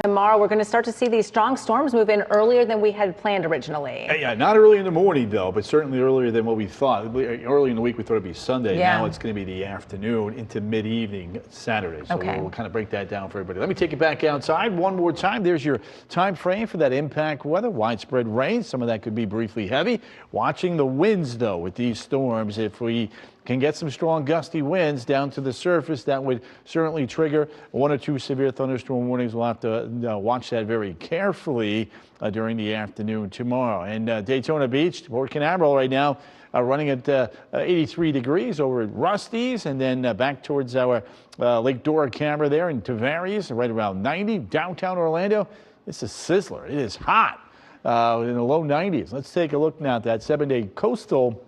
Tomorrow, we're going to start to see these strong storms move in earlier than we had planned originally. Yeah, not early in the morning, though, but certainly earlier than what we thought. Early in the week, we thought it'd be Sunday. Yeah. Now it's going to be the afternoon into mid-evening Saturday. So Okay. we'll kind of break that down for everybody. Let me take you back outside one more time. There's your time frame for that impact weather. Widespread rain. Some of that could be briefly heavy. Watching the winds, though, with these storms. If we can get some strong gusty winds down to the surface, that would certainly trigger one or two severe thunderstorm warnings. We'll have to watch that very carefully during the afternoon tomorrow. And Daytona Beach, Port Canaveral right now running at 83 degrees over at Rusty's, and then back towards our Lake Dora camera there in Tavares, right around 90. Downtown Orlando, it's a sizzler. It is hot in the low 90s. Let's take a look now at that 7-day coastal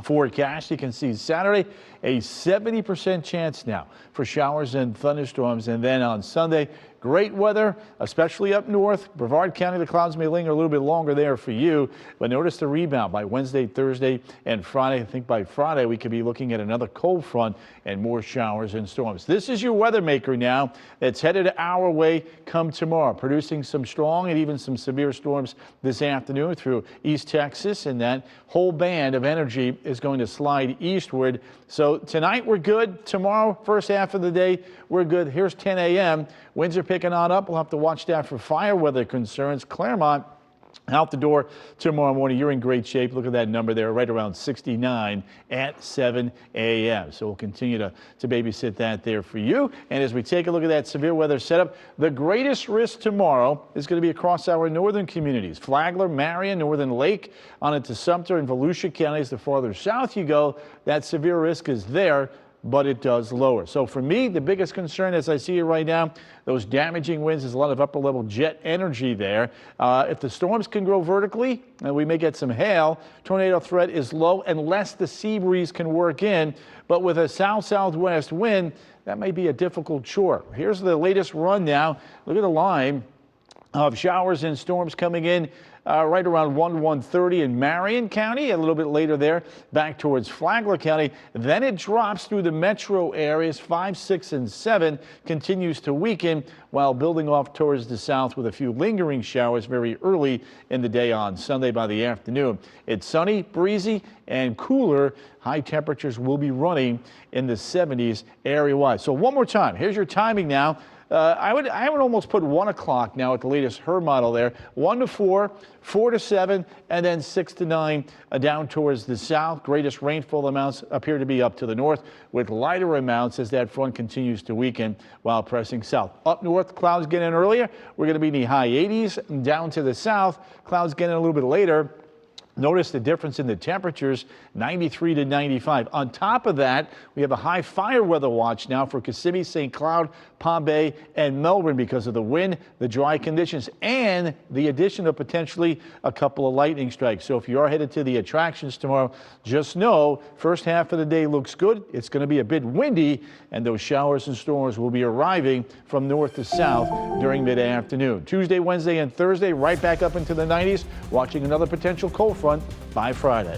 forecast. You can see Saturday a 70% chance now for showers and thunderstorms, and then on Sunday great weather, especially up north. Brevard County, the clouds may linger a little bit longer there for you, but notice the rebound by Wednesday, Thursday, and Friday. I think by Friday we could be looking at another cold front and more showers and storms. This is your weather maker now that's headed our way come tomorrow, producing some strong and even some severe storms this afternoon through East Texas, and that whole band of energy is going to slide eastward. So tonight we're good. Tomorrow, first half of the day, we're good. Here's 10 a.m. Winds are picking on up. We'll have to watch that for fire weather concerns. Claremont out the door tomorrow morning. You're in great shape. Look at that number there, right around 69 at 7 a.m. So we'll continue to babysit that there for you. And as we take a look at that severe weather setup, the greatest risk tomorrow is going to be across our northern communities. Flagler, Marion, Northern Lake, on into Sumter and Volusia counties. The farther south you go, that severe risk is there, but it does lower. So for me, the biggest concern as I see it right now, those damaging winds, there's a lot of upper level jet energy there. If the storms can grow vertically, and we may get some hail, tornado threat is low unless the sea breeze can work in. But with a south-southwest wind, that may be a difficult chore. Here's the latest run now. Look at the line of showers and storms coming in right around 1:30 in Marion County, a little bit later there back towards Flagler County. Then it drops through the metro areas. 5, 6, and 7 continues to weaken while building off towards the south with a few lingering showers very early in the day on Sunday by the afternoon. It's sunny, breezy, and cooler. High temperatures will be running in the 70s area-wide. So one more time, here's your timing now. I would almost put 1 o'clock now at the latest HER model there. 1 to 4, 4 to 7, and then 6 to 9 down towards the south. Greatest rainfall amounts appear to be up to the north, with lighter amounts as that front continues to weaken while pressing south. Up north, clouds get in earlier. We're going to be in the high 80s. Down to the south, clouds get in a little bit later. Notice the difference in the temperatures, 93 to 95. On top of that, we have a high fire weather watch now for Kissimmee, St. Cloud, Palm Bay, and Melbourne because of the wind, the dry conditions, and the addition of potentially a couple of lightning strikes. So if you are headed to the attractions tomorrow, just know first half of the day looks good. It's going to be a bit windy, and those showers and storms will be arriving from north to south during mid-afternoon. Tuesday, Wednesday, and Thursday, right back up into the 90s, watching another potential cold front by Friday.